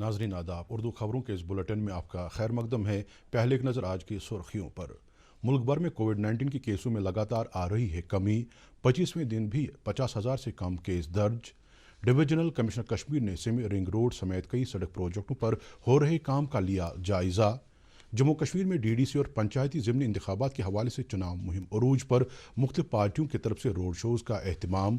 नाजरीन आदाब, उर्दू खबरों के इस बुलेटिन में आपका खैर मकदम है। पहले एक नज़र आज की सुर्खियों पर। मुल्क भर में कोविड-19 के केसों में लगातार आ रही है कमी। 25वें दिन भी 50,000 से कम केस दर्ज। डिविजनल कमिश्नर कश्मीर ने सेमी रिंग रोड समेत कई सड़क प्रोजेक्टों पर हो रहे काम का लिया जायजा। जम्मू कश्मीर में DDC और पंचायती ज़िमनी इंतखाबात के हवाले से चुनाव मुहिम उरूज पर। मुख्तलिफ पार्टियों की तरफ से रोड शोज़ का एहतमाम।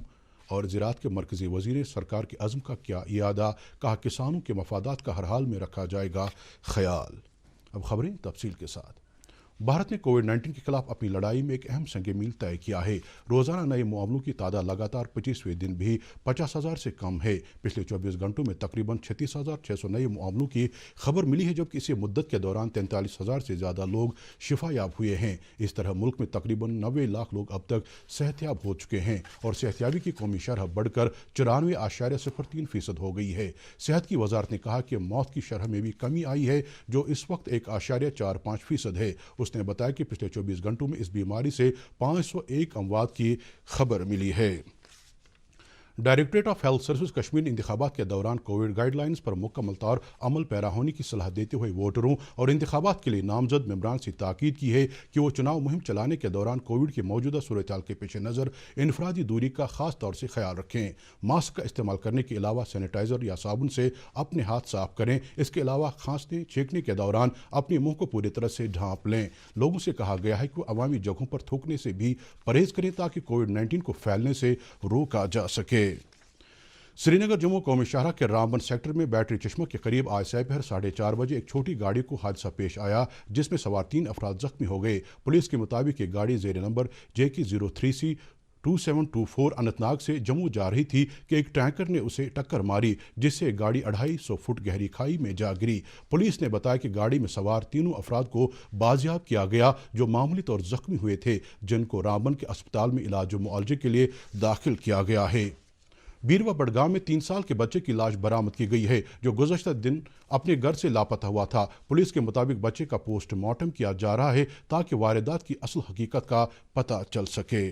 और ज़राअत के मरकज़ी वज़ीर ने सरकार के अज़्म का किया इयादा, कहा किसानों के मफादात का हर हाल में रखा जाएगा ख्याल। अब खबरें तफसील के साथ। भारत ने कोविड-19 के खिलाफ अपनी लड़ाई में एक अहम संग मील तय किया है। रोज़ाना नए मामलों की तादाद लगातार 25वें दिन भी 50,000 से कम है। पिछले 24 घंटों में तकरीबन 36,600 नए मामलों की खबर मिली है, जबकि इसी मुद्दत के दौरान 43,000 से ज़्यादा लोग शिफायाब हुए हैं। इस तरह मुल्क में तकरीबन 90 लाख लोग अब तक सेहतयाब हो चुके हैं और सेहतयाबी की कौमी शरह बढ़कर 94.03% हो गई है। सेहत की वजारत ने कहा कि मौत की शरह में भी कमी आई है, जो इस वक्त 1.45% है। उसने बताया कि पिछले 24 घंटों में इस बीमारी से 501 अमवात की खबर मिली है। Directorate of health service Kashmir ने इंतखाबात के दौरान कोविड गाइडलाइंस पर मुकम्मल तौर अमल पैरा होने की सलाह देते हुए वोटरों और इंतखाबात के लिए नामजद मेंबरान से ताकीद की है कि वो चुनाव मुहिम चलाने के दौरान कोविड की मौजूदा सूरत हाल के पेश नज़र इनफरादी दूरी का खास तौर से ख्याल रखें। मास्क का इस्तेमाल करने के अलावा सैनिटाइज़र या साबुन से अपने हाथ साफ करें। इसके अलावा खांसने छींकने के दौरान अपने मुंह को पूरी तरह से ढांप लें। लोगों से कहा गया है कि वो अवामी जगहों पर थूकने से भी परहेज करें ताकि कोविड-19 को फैलने से रोका जा सके। श्रीनगर जम्मू कौमी शाहरा के रामबन सेक्टर में बैटरी चश्मा के करीब आज दोपहर 4:30 बजे एक छोटी गाड़ी को हादसा पेश आया, जिसमें सवार 3 अफराद जख्मी हो गए। पुलिस के मुताबिक ये गाड़ी ज़ेर नंबर JK 03C 2724 अनंतनाग से जम्मू जा रही थी कि एक टैंकर ने उसे टक्कर मारी, जिससे गाड़ी 250 फुट गहरी खाई में जा गिरी। पुलिस ने बताया कि गाड़ी में सवार तीनों अफराद को बाजियाब किया गया, जो मामूली तौर जख्मी हुए थे, जिनको रामबन के अस्पताल में इलाज मुआलजे के लिए दाखिल किया गया है। बीरवा बड़गाम में 3 साल के बच्चे की लाश बरामद की गई है, जो गुज़श्ता दिन अपने घर से लापता हुआ था। पुलिस के मुताबिक बच्चे का पोस्टमार्टम किया जा रहा है ताकि वारदात की असल हकीकत का पता चल सके।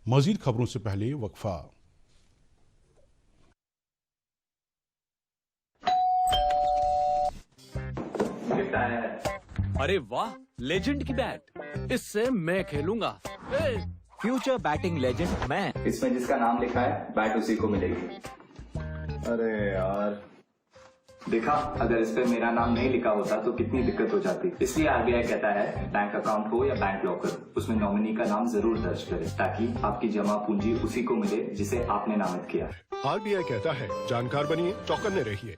मज़ीद खबरों से पहले वक्फा। अरे वाह, लेजेंड की बैट, इससे मैं खेलूंगा। फ्यूचर बैटिंग लेजेंड मैं। इसमें जिसका नाम लिखा है बैट उसी को मिलेगी। अरे यार, देखा, अगर इस पे मेरा नाम नहीं लिखा होता तो कितनी दिक्कत हो जाती। इसलिए RBI कहता है बैंक अकाउंट हो या बैंक लॉकर, उसमें नॉमिनी का नाम जरूर दर्ज करें ताकि आपकी जमा पूंजी उसी को मिले जिसे आपने नामित किया। RBI कहता है जानकार बनिए, चौकन्ने रहिए।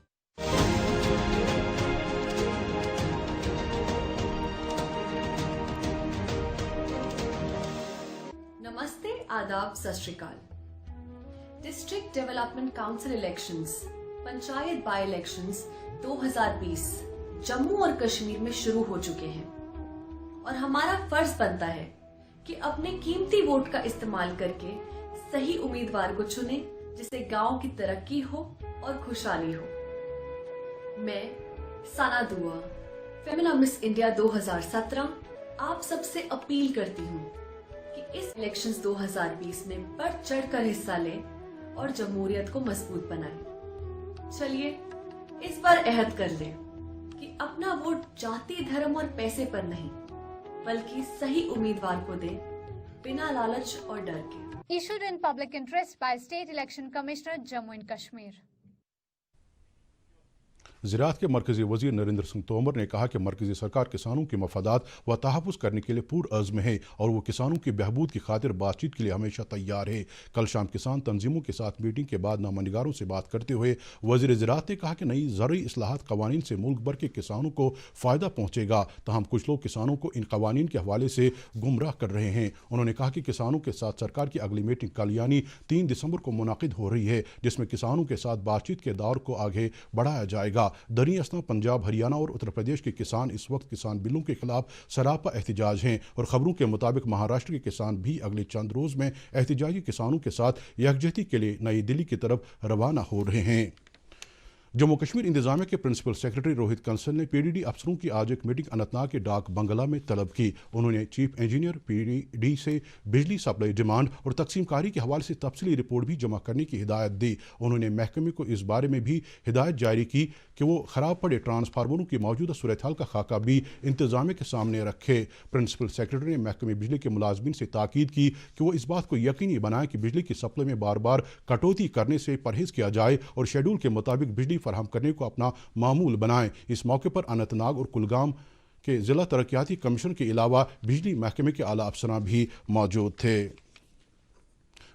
नमस्ते, आदाब, सत श्री अकाल। District development council elections, panchayat by elections 2020 Jammu और कश्मीर में शुरू हो चुके हैं और हमारा फर्ज बनता है कि अपने कीमती वोट का इस्तेमाल करके सही उम्मीदवार को चुने, जिससे गांव की तरक्की हो और खुशहाली हो। मैं साना दुआ, फेमिना मिस इंडिया 2017, आप सबसे अपील करती हूँ कि इस इलेक्शंस 2020 में बढ़ चढ़कर हिस्सा लें और जमहूरियत को मजबूत बनाएं। चलिए इस बार अहद कर लें कि अपना वोट जाति, धर्म और पैसे पर नहीं, बल्कि सही उम्मीदवार को दें, बिना लालच और डर के। Issued in public interest by State Election Commissioner, Jammu and Kashmir. ज़राअत के मरकज़ी वज़ीर नरेंद्र सिंह तोमर ने कहा कि मरकज़ी सरकार किसानों के मफादात व तहफ़्फ़ुज़ करने के लिए पुरअज़्म है और वो किसानों की बहबूद की खातिर बातचीत के लिए हमेशा तैयार है। कल शाम किसान तंजीमों के साथ मीटिंग के बाद नामनिगारों से बात करते हुए वज़ीर ज़राअत ने कहा कि नई ज़रूरी इस्लाहात क़वानीन से मुल्क भर के किसानों को फ़ायदा पहुँचेगा, तहम कुछ लोग किसानों को इन क़वानीन के हवाले से गुमराह कर रहे हैं। उन्होंने कहा कि किसानों के साथ सरकार की अगली मीटिंग कल यानी 3 दिसंबर को मुनाकिद हो रही है, जिसमें किसानों के साथ बातचीत के दौर को आगे बढ़ाया जाएगा। दरी असना पंजाब, हरियाणा और उत्तर प्रदेश के किसान इस वक्त किसान बिलों के खिलाफ सरापा एहतिजाज हैं और खबरों के मुताबिक महाराष्ट्र के किसान भी अगले चंद रोज में एहतिजाजी किसानों के साथ यकजहती के लिए नई दिल्ली की तरफ रवाना हो रहे हैं। जम्मू कश्मीर इंतजामिया के प्रिंसिपल सेक्रेटरी रोहित कंसल ने पीडीडी अफसरों की आज एक मीटिंग अनंतनाग के डाक बंगला में तलब की। उन्होंने चीफ इंजीनियर पीडीडी से बिजली सप्लाई डिमांड और तकसीमकारी के हवाले से तफसीली रिपोर्ट भी जमा करने की हिदायत दी। उन्होंने महकमे को इस बारे में भी हिदायत जारी की कि वो खराब पड़े ट्रांसफार्मरों की मौजूदा सूरत हाल का खाका भी इंतजामिया के सामने रखे। प्रिंसिपल सेक्रेटरी ने महकमे बिजली के मुलाजमीन से ताकीद की कि वो इस बात को यकीनी बनाएं कि बिजली की सप्लाई में बार बार कटौती करने से परहेज किया जाए और शेड्यूल के मुताबिक बिजली फराहम करने को अपना मामूल बनाएं। इस मौके पर अनंतनाग और कुलगाम के जिला तरक्याती कमीशन के अलावा बिजली महकमे के आला अफसरान भी मौजूद थे।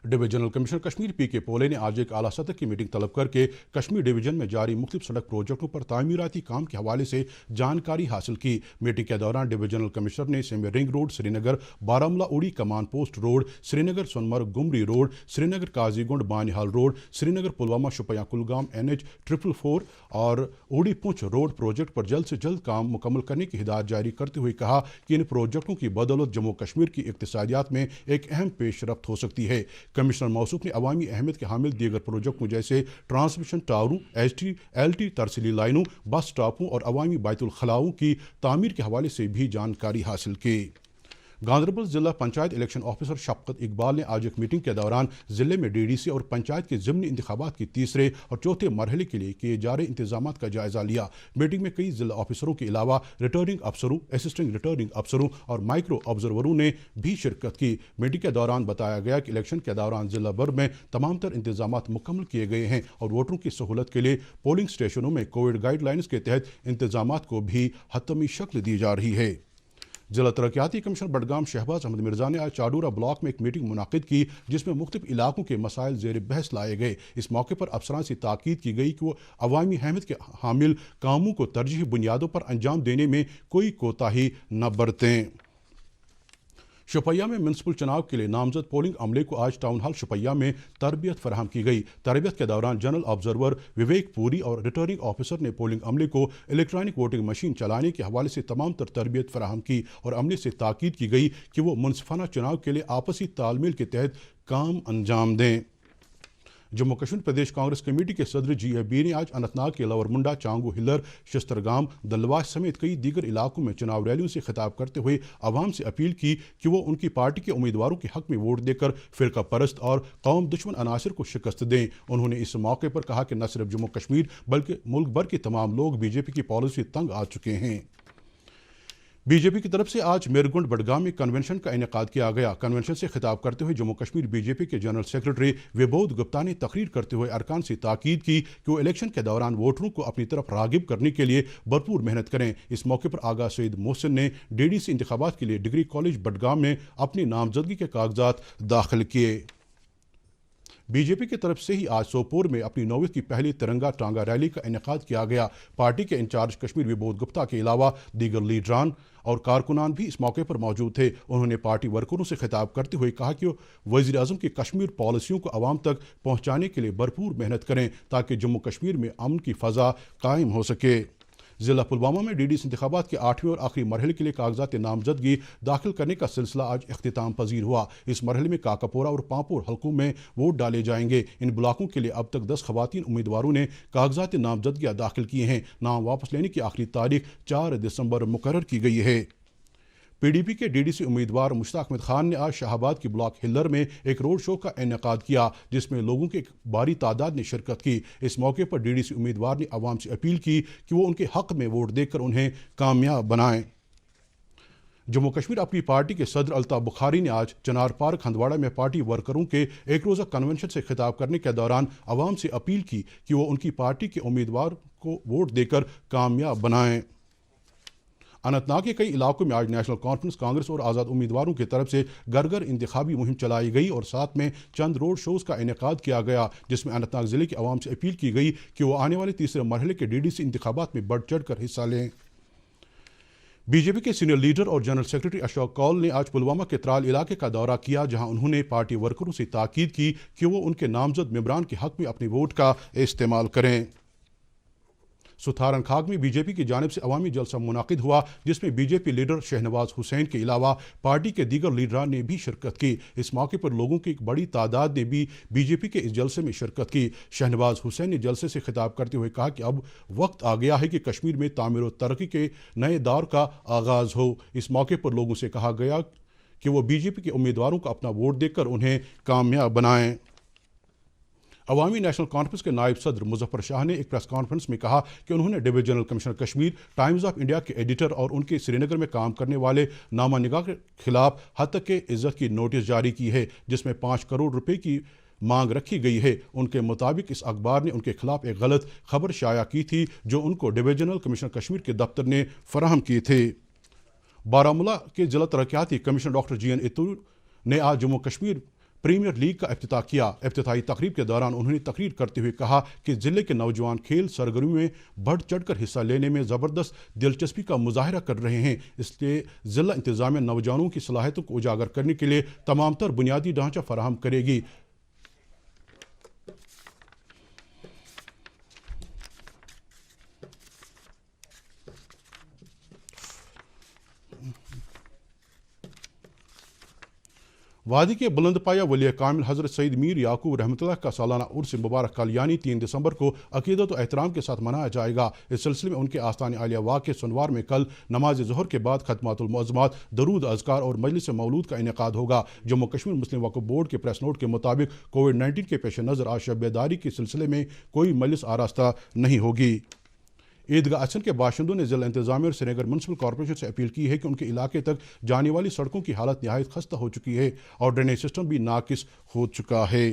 डिवीजनल कमिश्नर कश्मीर पी के पोले ने आज एक आला सतह की मीटिंग तलब करके कश्मीर डिवीजन में जारी मुख्तलिफ सड़क प्रोजेक्टों पर तामीराती काम के हवाले से जानकारी हासिल की। मीटिंग के दौरान डिवीजनल कमिश्नर ने semi ring road Srinagar Baramulla उड़ी कमान पोस्ट रोड, श्रीनगर सोनमर्ग गुमरी road, Srinagar Qazigund Banihal road, Srinagar Pulwama शुपियां Kulgam NH444 और उड़ी पुंछ रोड प्रोजेक्ट पर जल्द से जल्द काम मुकम्मल करने की हिदायत जारी करते हुए कहा कि इन प्रोजेक्टों की बदौलत जम्मू कश्मीर की इक्तिसादियात में एक अहम पेशरफ्त हो सकती है। कमिश्नर मौसूफ ने अवामी अहमियत के हामिल दीगर प्रोजेक्टों जैसे ट्रांसमिशन टावरों, HT-LT तरसीली लाइनों, बस स्टॉपों और अवामी बैतुल खलाओं की तामीर के हवाले से भी जानकारी हासिल की। गांधरबल जिला पंचायत इलेक्शन ऑफिसर शफकत इकबाल ने आज एक मीटिंग के दौरान जिले में DDC और पंचायत के ज़िमनी इंतखाबात की तीसरे और चौथे मरहले के लिए किए जा रहे इंतजामात का जायजा लिया। मीटिंग में कई जिला ऑफिसरों के अलावा रिटर्निंग अफसरों, असिस्टेंट रिटर्निंग अफसरों और माइक्रो ऑब्जर्वरों ने भी शिरकत की। मीटिंग के दौरान बताया गया कि इलेक्शन के दौरान जिला भर में तमाम तर इंतजामात मुकम्मल किए गए हैं और वोटरों की सहूलत के लिए पोलिंग स्टेशनों में कोविड गाइडलाइंस के तहत इंतजामात को भी हतमी शक्ल दी जा रही है। जिला तरक्याती कमिश्नर बडगाम शहबाज अहमद मिर्जा ने आज चाडूरा ब्लॉक में एक मीटिंग मुनाकिद की जिसमें मुख्तलिफ इलाकों के मसाइल ज़ेर बहस लाए गए। इस मौके पर अफसरान से ताकीद की गई कि वो अवामी अहमियत के हामिल कामों को तरजीही बुनियादों पर अंजाम देने में कोई कोताही न बरतें। शुपैया में म्यूनसिपल चुनाव के लिए नामजद पोलिंग अमले को आज टाउन हॉल शुपैया में तरबियत फराहम की गई। तरबियत के दौरान जनरल ऑब्जर्वर विवेक पुरी और रिटर्निंग ऑफिसर ने पोलिंग अमले को इलेक्ट्रॉनिक वोटिंग मशीन चलाने के हवाले से तमाम तर तरबियत फराहम की और अमले से ताकीद की गई कि वो मुनसिफाना चुनाव के लिए आपसी तालमेल के तहत काम अंजाम दें। जम्मू कश्मीर प्रदेश कांग्रेस कमेटी के सदर GFB ने आज अनंतनाग के लवर मुंडा, चांगू हिल्लर, शस्त्रगाम, दलवास समेत कई दीगर इलाकों में चुनाव रैलियों से खिताब करते हुए आवाम से अपील की कि वो उनकी पार्टी के उम्मीदवारों के हक में वोट देकर फ़िरका परस्त और कौम दुश्मन अनासर को शिकस्त दें। उन्होंने इस मौके पर कहा कि न सिर्फ जम्मू कश्मीर बल्कि मुल्क भर के तमाम लोग BJP की पॉलिसी तंग आ चुके हैं। BJP की तरफ से आज मेरगुंड बडगाम में कन्वेंशन का इनेकाद किया गया। कन्वेंशन से खिताब करते हुए जम्मू कश्मीर BJP के जनरल सेक्रेटरी विबोध गुप्ता ने तकरीर करते हुए अरकान से ताकीद की कि वो इलेक्शन के दौरान वोटरों को अपनी तरफ रागिब करने के लिए भरपूर मेहनत करें। इस मौके पर आगा सईद मोहसिन ने DDC इंतखाबात के लिए डिग्री कॉलेज बडगाम में अपनी नामजदगी के कागजात दाखिल किए। BJP की तरफ से ही आज सोपोर में अपनी नौबत की पहली तिरंगा टांगा रैली का इनेकाद किया गया। पार्टी के इंचार्ज कश्मीर विबोध गुप्ता के अलावा दीगर लीडरान और कारकुनान भी इस मौके पर मौजूद थे। उन्होंने पार्टी वर्करों से खिताब करते हुए कहा कि वज़ीर आज़म की कश्मीर पॉलिसियों को आवाम तक पहुँचाने के लिए भरपूर मेहनत करें ताकि जम्मू कश्मीर में अमन की फ़ज़ा कायम हो सके। जिला पुलवामा में DDC इंतखाबात के 8वें और आखिरी मरहले के लिए कागजात नामजदगी दाखिल करने का सिलसिला आज इख्तिताम पजीर हुआ। इस मरहले में काकापोरा और पांपोर हल्कों में वोट डाले जाएंगे। इन ब्लॉकों के लिए अब तक 10 खवातीन उम्मीदवारों ने कागजात नामजदगियाँ दाखिल किए हैं। नाम वापस लेने की आखिरी तारीख 4 दिसंबर मुकर्रर की गई है। PDP के DDC उम्मीदवार मुश्ताक अहमद खान ने आज शाहबाद की ब्लॉक हिल्लर में एक रोड शो का इनेकाद किया जिसमें लोगों की एक भारी तादाद ने शिरकत की। इस मौके पर DDC उम्मीदवार ने आवाम से अपील की कि वो उनके हक में वोट देकर उन्हें कामयाब बनाएं। जम्मू कश्मीर अपनी पार्टी के सदर अल्ताफ बुखारी ने आज चनार पार्क हंदवाड़ा में पार्टी वर्करों के एक रोज़ा कन्वेंशन से खिताब करने के दौरान आवाम से अपील की कि वो उनकी पार्टी के उम्मीदवार को वोट देकर कामयाब बनाएं। अनंतनाग के कई इलाकों में आज नेशनल कॉन्फ्रेंस, कांग्रेस और आज़ाद उम्मीदवारों की तरफ से घर घर इंतखाबी मुहिम चलाई गई और साथ में चंद रोड शोज़ का इनेकाद किया गया जिसमें अनंतनाग ज़िले की आवाम से अपील की गई कि वो आने वाले तीसरे मरहले के DDC इंतखाबात में बढ़ चढ़ कर हिस्सा लें। BJP के सीनियर लीडर और जनरल सेक्रेटरी अशोक कौल ने आज पुलवामा के त्राल इलाके का दौरा किया जहां उन्होंने पार्टी वर्करों से ताकीद की कि वो उनके नामजद मेंबरान के हक में अपने वोट का इस्तेमाल करें। सुथारन खाग में बीजेपी की जानिब से अवामी जलसा मुनाकिद हुआ, जिसमें बीजेपी लीडर शहनवाज हुसैन के अलावा पार्टी के दीगर लीडरान ने भी शिरकत की। इस मौके पर लोगों की एक बड़ी तादाद ने भी बीजेपी के इस जलसे में शिरकत की। शहनवाज हुसैन ने जलसे से खिताब करते हुए कहा कि अब वक्त आ गया है कि कश्मीर में तामीर और तरक्की के नए दौर का आगाज़ हो। इस मौके पर लोगों से कहा गया कि वो बीजेपी के उम्मीदवारों को अपना वोट देकर उन्हें कामयाब बनाएं। अवामी नेशनल कॉन्फ्रेंस के नायब सदर मुजफ्फर शाह ने एक प्रेस कॉन्फ्रेंस में कहा कि उन्होंने divisional commissioner Kashmir, times of India के एडिटर और उनके श्रीनगर में काम करने वाले नामा निगाह के खिलाफ हद तक के इज्जत की नोटिस जारी की है, जिसमें 5 करोड़ रुपए की मांग रखी गई है। उनके मुताबिक इस अखबार ने उनके खिलाफ एक गलत खबर शाया की थी जो उनको डिविजनल कमिश्नर कश्मीर के दफ्तर ने फराहम की थे। बारामूला के जिला तरक्याती कमिश्नर डॉक्टर GN इतूर ने आज जम्मू कश्मीर प्रीमियर लीग का इफ्तिताह किया। इफ्तिताही तकरीब के दौरान उन्होंने तकरीर करते हुए कहा कि ज़िले के नौजवान खेल सरगर्मी में बढ़ चढ़कर हिस्सा लेने में ज़बरदस्त दिलचस्पी का मुजाहरा कर रहे हैं, इसलिए ज़िला इंतज़ामिया नौजवानों की सलाहियतों को उजागर करने के लिए तमाम तर बुनियादी ढांचा फराहम करेगी। वादी के बुलंदपाया वली कामिल हज़रत सईद मीर याकूब रहमतुल्लाह का सालाना उर्स मुबारक कल यानी 3 दिसंबर को अकीदत और एहतराम के साथ मनाया जाएगा। इस सिलसिले में उनके आस्थान आलिया वाक़ के सुनवार में कल नमाज ज़ोहर के बाद खतमातुल मुअज़्ज़मात, दरूद अज़कार और मजलिस मौलूद का इनेकाद होगा। जम्मू कश्मीर मुस्लिम वक्फ बोर्ड के प्रेस नोट के मुताबिक कोविड-19 के पेश नज़र आज शब बेदारी के सिलसिले में कोई मजलिस आरास्ता नहीं होगी। ईदगाह असन के बाशिंदों ने ज़िला इंतज़ामिया और श्रीनगर म्यूनसिपल कॉर्पोरेशन से अपील की है कि उनके इलाके तक जाने वाली सड़कों की हालत निहायत खस्ता हो चुकी है और ड्रेनेज सिस्टम भी नाकिस हो चुका है।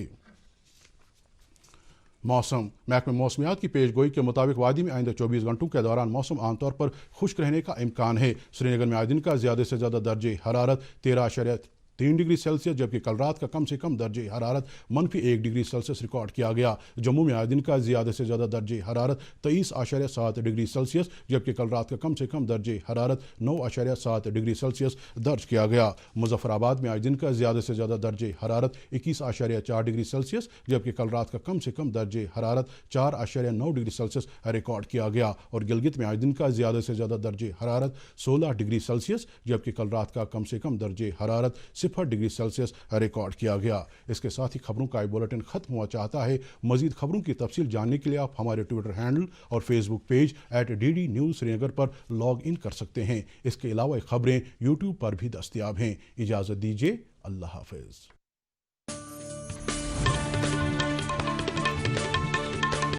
मौसम महकमे मौसमियात की पेशगोई के मुताबिक वादी में आइंदा 24 घंटों के दौरान मौसम आमतौर पर खुश्क रहने का इम्कान है। श्रीनगर में आज दिन का ज़्यादा से ज़्यादा दर्जे हरारत 13.3 डिग्री सेल्सियस जबकि कल रात का कम से कम दर्जे हरारत -1 डिग्री सेल्सियस रिकॉर्ड किया गया। जम्मू में आज दिन का ज़्यादा से ज़्यादा दर्जे हरारत 23.7 डिग्री सेल्सियस जबकि कल रात का कम से कम दर्जे हरारत 9.7 डिग्री सेल्सियस दर्ज किया गया। मुजफ्फराबाद में आज दिन का ज़्यादा से ज़्यादा दर्जे हरारत 21.4 डिग्री सेल्सियस जबकि कल रात का कम से कम दर्जे हरारत 4.9 डिग्री सेल्सियस रिकॉर्ड किया गया और गिलगित में आज दिन का ज़्यादा से ज़्यादा दर्जे हरारत 16 डिग्री सेल्सियस जबकि कल रात का कम से कम दर्जे हरारत 0 डिग्री सेल्सियस रिकॉर्ड किया गया। इसके साथ ही खबरों का बुलेटिन खत्म हुआ चाहता है। मजीद खबरों की तफसील जानने के लिए आप हमारे ट्विटर हैंडल और Facebook page @DD news Srinagar पर लॉग इन कर सकते हैं। इसके अलावा खबरें यूट्यूब पर भी दस्तयाब हैं। इजाज़त दीजिए, अल्लाह हाफिज़।